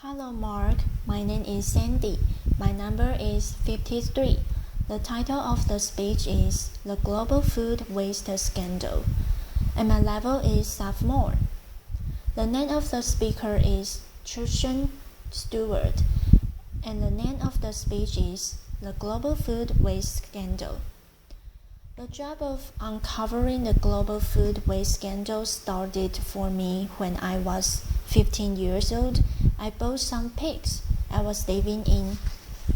Hello Mark, my name is Sandy. My number is 53. The title of the speech is The Global Food Waste Scandal, and my level is sophomore. The name of the speaker is Tristram, Stuart, and the name of the speech is The Global Food Waste Scandal. The job of uncovering the global food waste scandal started for me when I was 15 years old. I bought some pigs. I was living in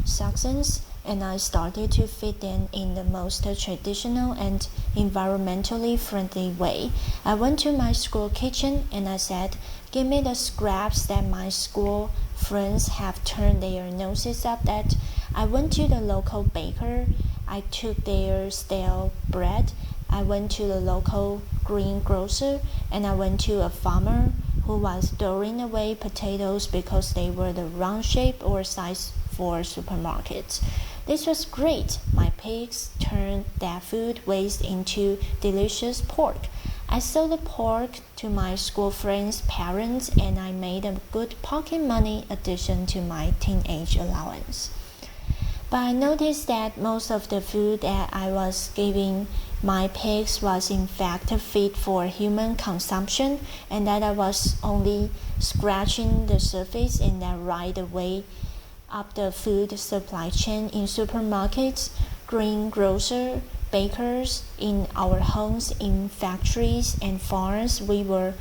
Sussex, and I started to feed them in the most traditional and environmentally friendly way. I went to my school kitchen and I said, "Give me the scraps that my school friends have turned their noses up at." I went to the local baker. I took their stale bread. I went to the local greengrocer, and I went to a farmer who was throwing away potatoes because they were the wrong shape or size for supermarkets. This was great. My pigs turned that food waste into delicious pork. I sold the pork to my school friends' parents, and I made a good pocket money addition to my teenage allowance. But I noticed that most of the food that I was giving my pigs was in fact fit for human consumption, and that I was only scratching the surface in that right way up the food supply chain in supermarkets, greengrocers, bakers, in our homes, in factories and farms. We were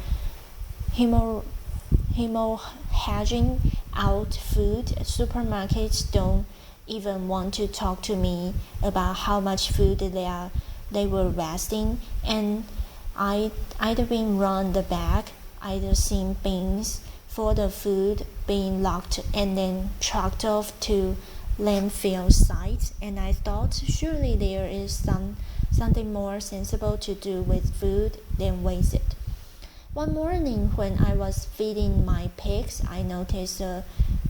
hemorrhaging out food. Supermarkets don't even want to talk to me about how much food they were wasting, and I'd been run the back. I'd seen bins full of food being locked and then trucked off to landfill sites, and I thought surely there is something more sensible to do with food than waste it. One morning when I was feeding my pigs, I noticed a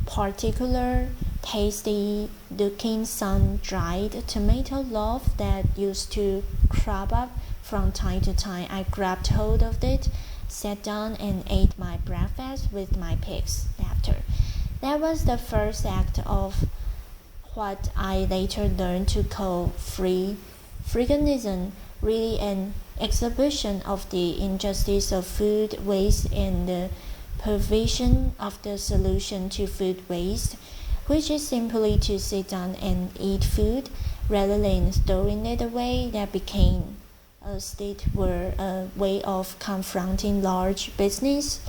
particular tasty looking sun-dried tomato loaf that used to crop up from time to time. I grabbed hold of it, sat down, and ate my breakfast with my pigs after. That was the first act of what I later learned to call freeganism, really an exhibition of the injustice of food waste and the provision of the solution to food waste, which is simply to sit down and eat food rather than throwing it away. That became, as it were, a way of confronting large business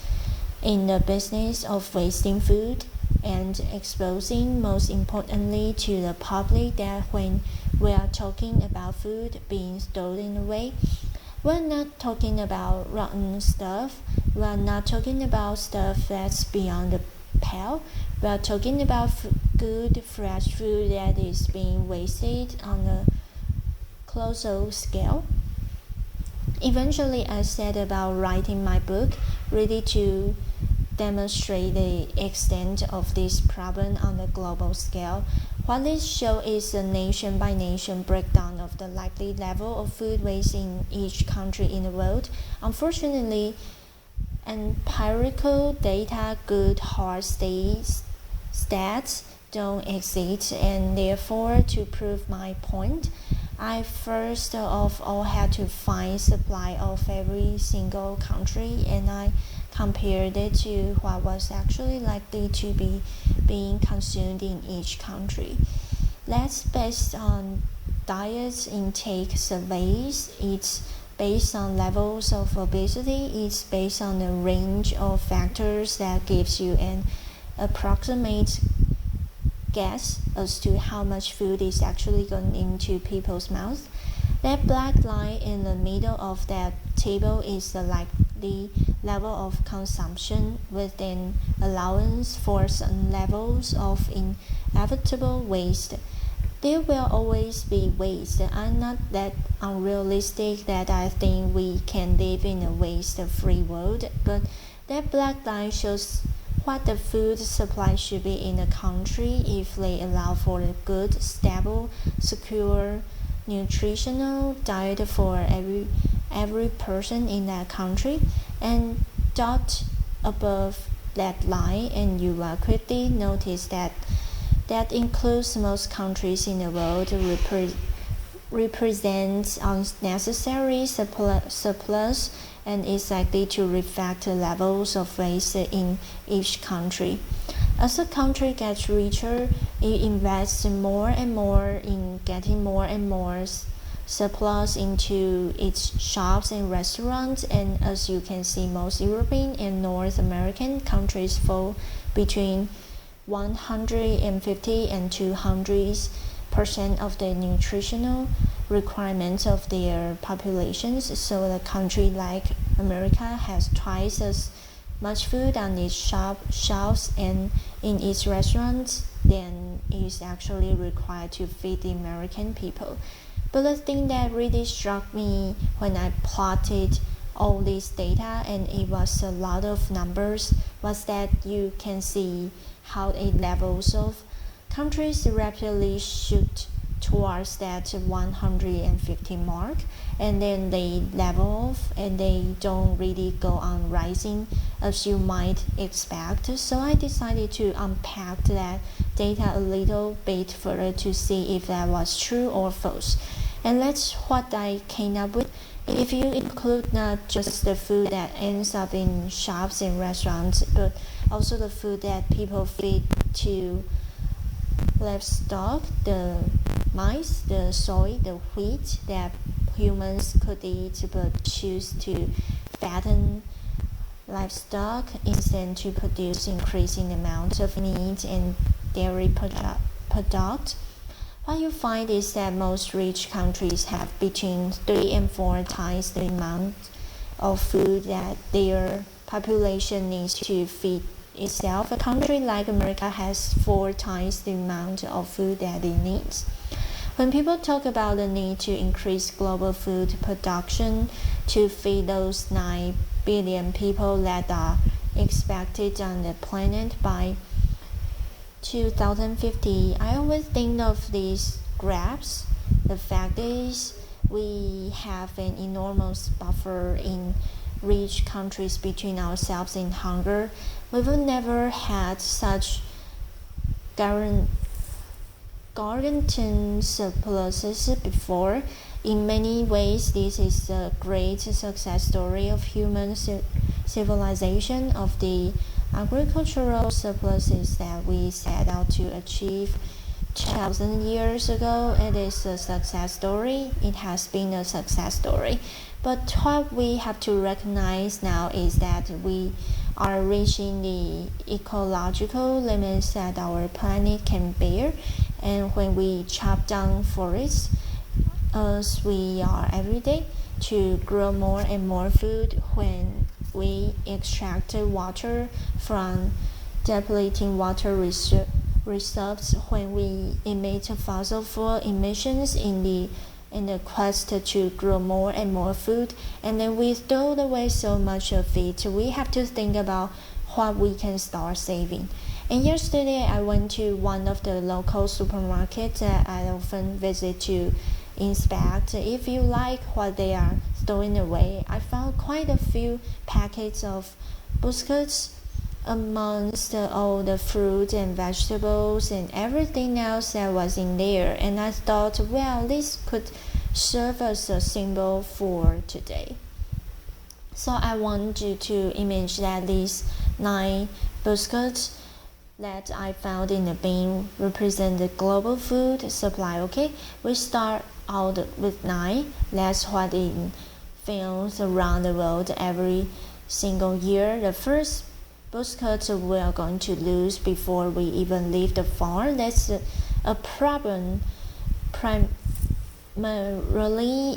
in the business of wasting food, and exposing, most importantly, to the public that when we are talking about food being thrown away, we're not talking about rotten stuff. We're not talking about stuff that's beyond the pale. We're talking about good, fresh food that is being wasted on a colossal scale. Eventually, I set about writing my book, really to demonstrate the extent of this problem on a global scale. What this shows is a nation-by-nation breakdown of the likely level of food waste in each country in the world. Unfortunately, empirical data, good hard stats don't exist, and therefore, to prove my point, I first of all had to find supply of every single country, and I compared it to what was actually likely to be being consumed in each country. That's based on diet intake surveys. It's based on levels of obesity. It's based on a range of factors that gives you an approximate guess as to how much food is actually going into people's mouths. That black line in the middle of that table is the likely level of consumption with an allowance for certain levels of inevitable waste. There will always be waste. I'm not that unrealistic that I think we can live in a waste-free world, but that black line shows what the food supply should be in a country if they allow for a good, stable, secure, nutritional diet for every person in that country, and dot above that line, and you will quickly notice that includes most countries in the world, represents unnecessary surplus and is likely to reflect levels of waste in each country. As a country gets richer, it invests more and more in getting more and more surplus into its shops and restaurants, and as you can see, most European and North American countries fall between 150 and 200% of the nutritional requirements of their populations. So a country like America has twice as much food on its shelves and in its restaurants than is actually required to feed the American people. But the thing that really struck me when I plotted all this data, and it was a lot of numbers, was that you can see how a levels of countries rapidly shoot towards that 150 mark, and then they level off and they don't really go on rising as you might expect. So I decided to unpack that data a little bit further to see if that was true or false. And that's what I came up with. If you include not just the food that ends up in shops and restaurants, but also the food that people feed to livestock, the mice, the soy, the wheat that humans could eat but choose to fatten livestock instead to produce increasing amounts of meat and dairy product, what you find is that most rich countries have between 3 and 4 times the amount of food that their population needs to feed itself. A country like America has 4 times the amount of food that it needs. When people talk about the need to increase global food production to feed those 9 billion people that are expected on the planet by 2050, I always think of these graphs. The fact is, we have an enormous buffer in rich countries between ourselves and hunger. We've never had such gargantuan surpluses before. In many ways, this is a great success story of human civilization, of the agricultural surpluses that we set out to achieve 2,000 years ago. It is a success story. It has been a success story. But what we have to recognize now is that we are reaching the ecological limits that our planet can bear. And when we chop down forests, as we are every day, to grow more and more food, when we extract water from depleting water reserves, when we emit fossil fuel emissions in the quest to grow more and more food, and then we throw away so much of it, we have to think about what we can start saving. And yesterday I went to one of the local supermarkets that I often visit to inspect, if you like, what they are throwing away. I found quite a few packets of biscuits amongst all the fruit and vegetables and everything else that was in there, and I thought, well, this could serve as a symbol for today. So I want you to imagine that these 9 biscuits that I found in the bin represent the global food supply. Okay, we start out with 9. That's what it films around the world every single year. The first biscuits we are going to lose before we even leave the farm. That's a problem primarily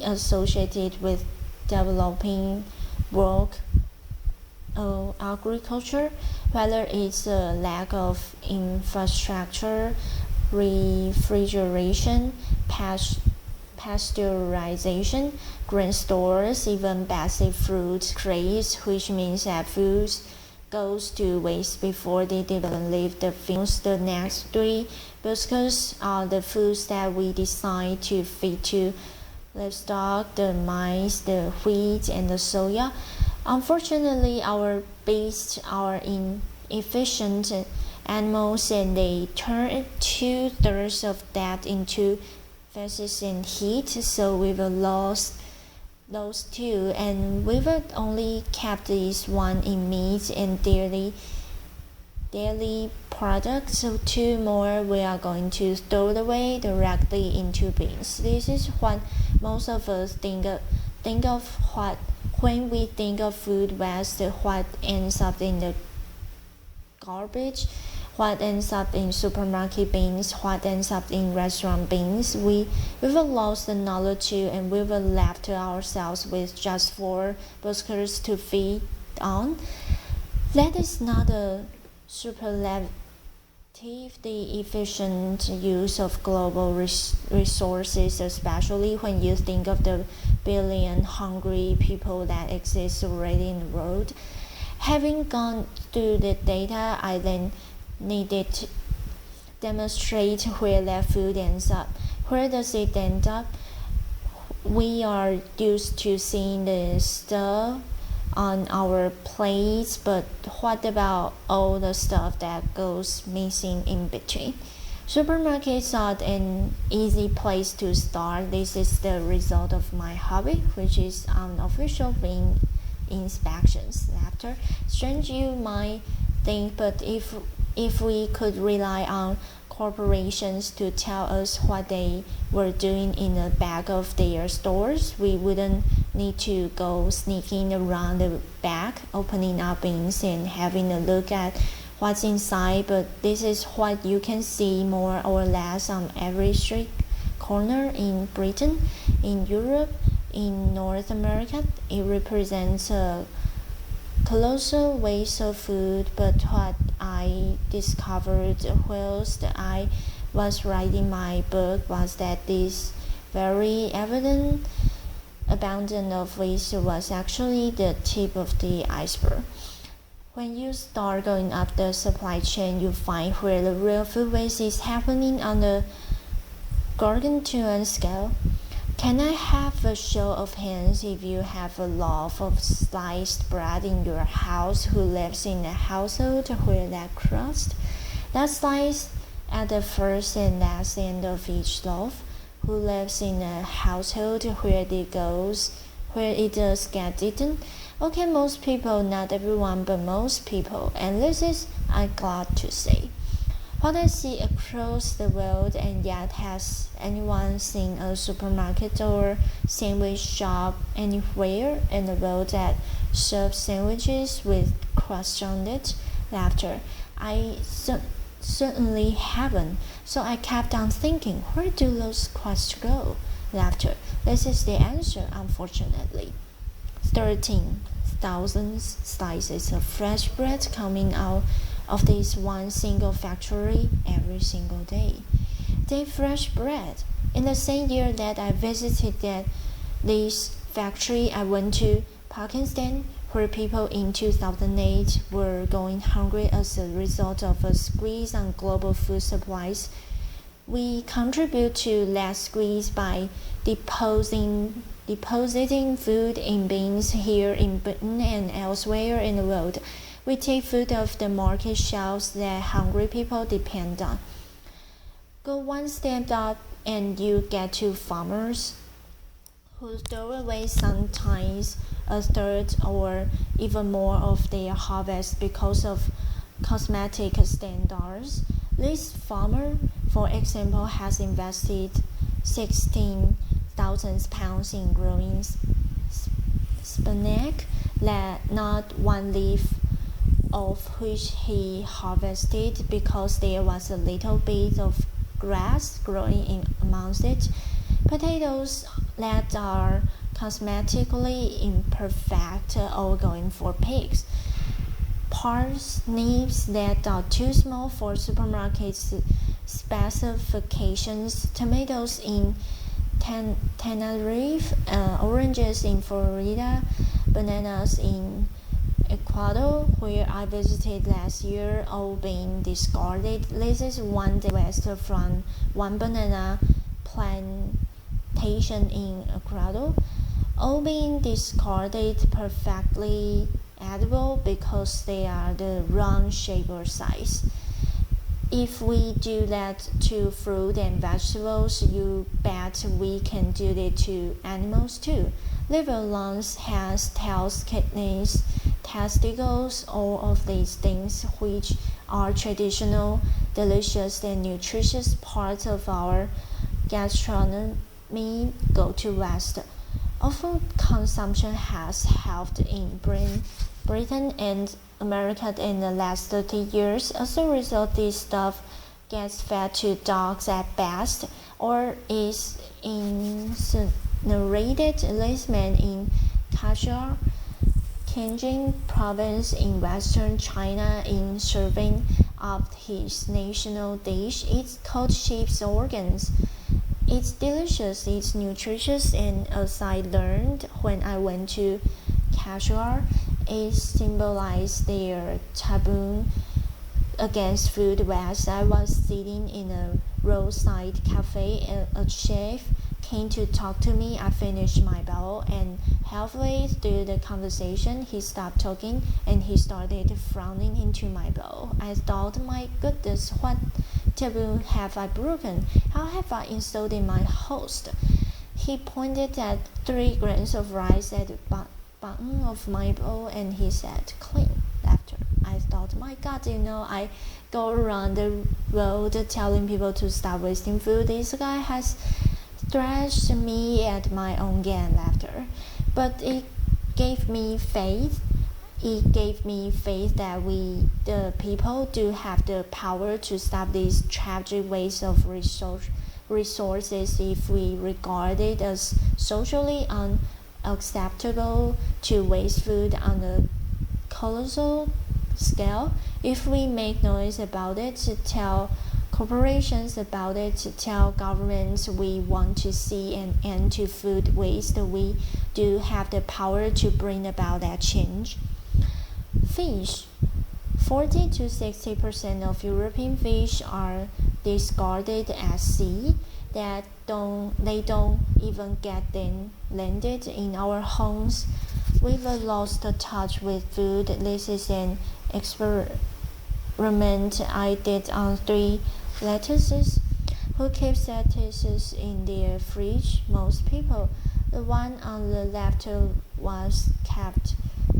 associated with developing world agriculture, whether it's a lack of infrastructure, refrigeration, pasteurization, grain stores, even basic fruit crates, which means that foods goes to waste before they even leave the fields. The next 3 biscuits are the foods that we decide to feed to livestock, the mice, the wheat, and the soya. Unfortunately, our beasts are in efficient animals, and they turn 2/3 of that into feces and heat. So we will lose those two, and we will only kept this one in meat and daily products. So two more we are going to throw away directly into bins. This is what most of us think of what when we think of food waste, what ends up in the garbage, what ends up in supermarket bins, what ends up in restaurant bins. We will lose the knowledge too, and we will left to ourselves with just 4 buskers to feed on. That is not a superlative the efficient use of global resources, especially when you think of the billion hungry people that exist already in the world. Having gone through the data, I then needed to demonstrate where that food ends up. Where does it end up? We are used to seeing the stuff on our plates, but what about all the stuff that goes missing in between? Supermarkets are an easy place to start. This is the result of my hobby, which is unofficial bin inspections. After, strange you might think, but if we could rely on corporations to tell us what they were doing in the back of their stores, we wouldn't need to go sneaking around the back, opening up bins and having a look at what's inside. But this is what you can see more or less on every street corner in Britain, in Europe, in North America. It represents a colossal waste of food, but what I discovered whilst I was writing my book was that this very evident abundance of waste was actually the tip of the iceberg. When you start going up the supply chain, you find where the real food waste is happening on the gargantuan scale. Can I have a show of hands if you have a loaf of sliced bread in your house who lives in a household where that crust, that slice at the first and last end of each loaf, who lives in a household where it does get eaten? Okay, most people, not everyone, but most people, and this is I'm glad to say. What I see across the world, and yet has anyone seen a supermarket or sandwich shop anywhere in the world that serves sandwiches with crust on it? Laughter. I certainly haven't. So I kept on thinking, where do those crusts go? Laughter. This is the answer, unfortunately. 13,000 slices of fresh bread coming out of this one single factory every single day. They fresh bread. In the same year that I visited this factory, I went to Pakistan, where people in 2008 were going hungry as a result of a squeeze on global food supplies. We contribute to that squeeze by depositing food in bins here in Britain and elsewhere in the world. We take food off the market shelves that hungry people depend on. Go one step up and you get to farmers who throw away sometimes a third or even more of their harvest because of cosmetic standards. This farmer, for example, has invested 16,000 pounds in growing spinach that not one leaf of which he harvested because there was a little bit of grass growing in amongst it. Potatoes that are cosmetically imperfect or going for pigs. Parsnips that are too small for supermarket specifications. Tomatoes in Tenerife, oranges in Florida, bananas in Ecuador, where I visited last year, all being discarded. This is one day west from one banana plantation in Ecuador, all being discarded perfectly edible because they are the wrong shape or size. If we do that to fruit and vegetables, you bet we can do it to animals too. Liver, lungs, hands, tails, kidneys, testicles, all of these things which are traditional, delicious, and nutritious parts of our gastronomy go to waste. Food consumption has helped in Britain and America in the last 30 years. As a result, this stuff gets fed to dogs at best or is incinerated. This man in Kashgar, Tianjin province in western China, in serving up his national dish. It's called sheep's organs. It's delicious, it's nutritious, and as I learned when I went to Kashgar, it symbolized their taboo against food waste. I was sitting in a roadside cafe and a chef came to talk to me. I finished my bowl and halfway through the conversation he stopped talking and he started frowning into my bowl. I thought, my goodness, what taboo have I broken? How have I insulted my host? He pointed at 3 grains of rice at the bottom of my bowl and he said, clean. Laughter. I thought, my God, I go around the road telling people to stop wasting food. This guy has thrashed me at my own game. Laughter. But it gave me faith. It gave me faith that we, the people, do have the power to stop these tragic waste of resources if we regard it as socially unacceptable to waste food on a colossal scale. If we make noise about it, to tell corporations about it, to tell governments we want to see an end to food waste, we do have the power to bring about that change. Fish. 40 to 60% of European fish are discarded at sea. They don't even get then landed in our homes. We've lost touch with food. This is an experiment I did on 3 lettuces. Who keeps lettuces in their fridge? Most people. The one on the left was kept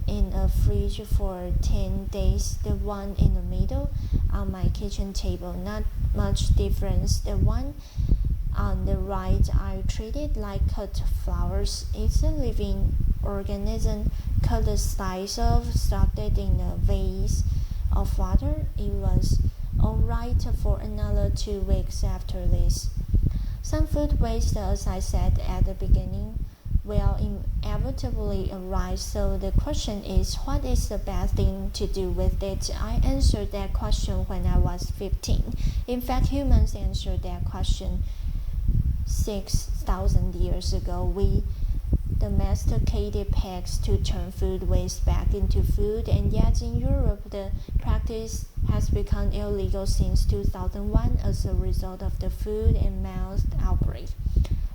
in a fridge for 10 days. The one in the middle on my kitchen table, not much difference. The one on the right I treated like cut flowers. It's a living organism. Cut the slice off, stuck it in a vase of water. It was alright for another 2 weeks after this. Some food waste, as I said at the beginning, will inevitably arise. So the question is, what is the best thing to do with it? I answered that question when I was 15. In fact, humans answered that question 6,000 years ago. We domesticated pigs to turn food waste back into food, and yet in Europe the practice has become illegal since 2001 as a result of the food and mouth outbreak.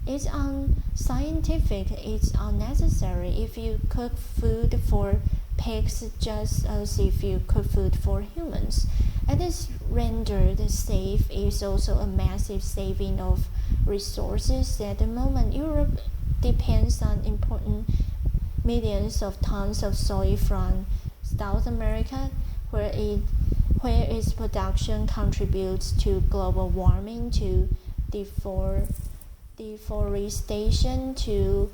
It's unscientific, it's unnecessary. If you cook food for pigs just as if you cook food for humans, it is rendered safe. It's also a massive saving of resources. At the moment, Europe depends on importing millions of tons of soy from South America, where its production contributes to global warming, to deforestation, to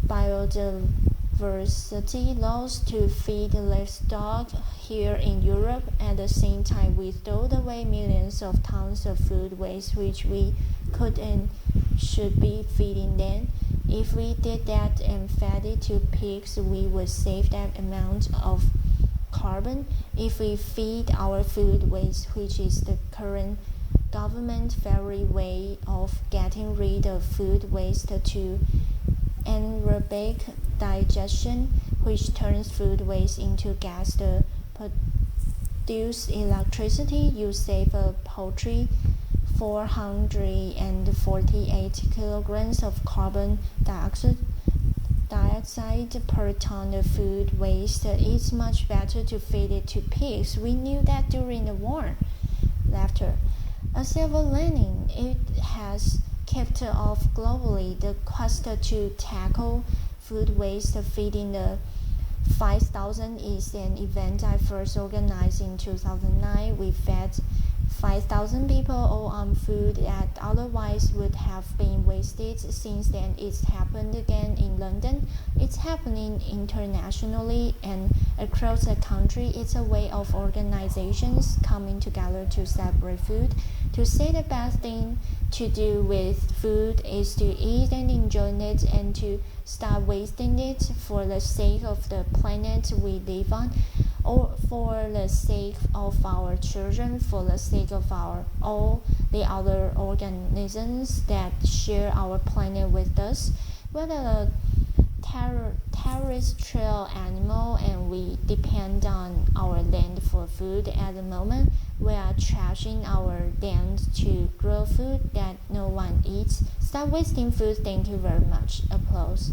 biodiversity loss, to feed livestock here in Europe. At the same time, we throw away millions of tons of food waste which we could and should be feeding them. If we did that and fed it to pigs, we would save that amount of carbon. If we feed our food waste, which is the current government very way of getting rid of food waste, to anaerobic digestion, which turns food waste into gas to produce electricity, you save a paltry 448 kilograms of carbon dioxide dioxide per ton of food waste, it's much better to feed it to pigs. We knew that during the war. Laughter. A silver lining, it has kicked off globally the quest to tackle food waste. Feeding the 5,000 is an event I first organized in 2009. We fed 5,000 people all on food that otherwise would have been wasted. Since then, it's happened again in London. It's happening internationally and across the country. It's a way of organizations coming together to separate food. To say the best thing to do with food is to eat and enjoy it, and to stop wasting it for the sake of the planet we live on, or for the sake of our children, for the sake of all the other organisms that share our planet with us. Whether a terrestrial animal, and we depend on our land for food at the moment, we are trashing our land to grow food that no one eats. Stop wasting food. Thank you very much. Applause.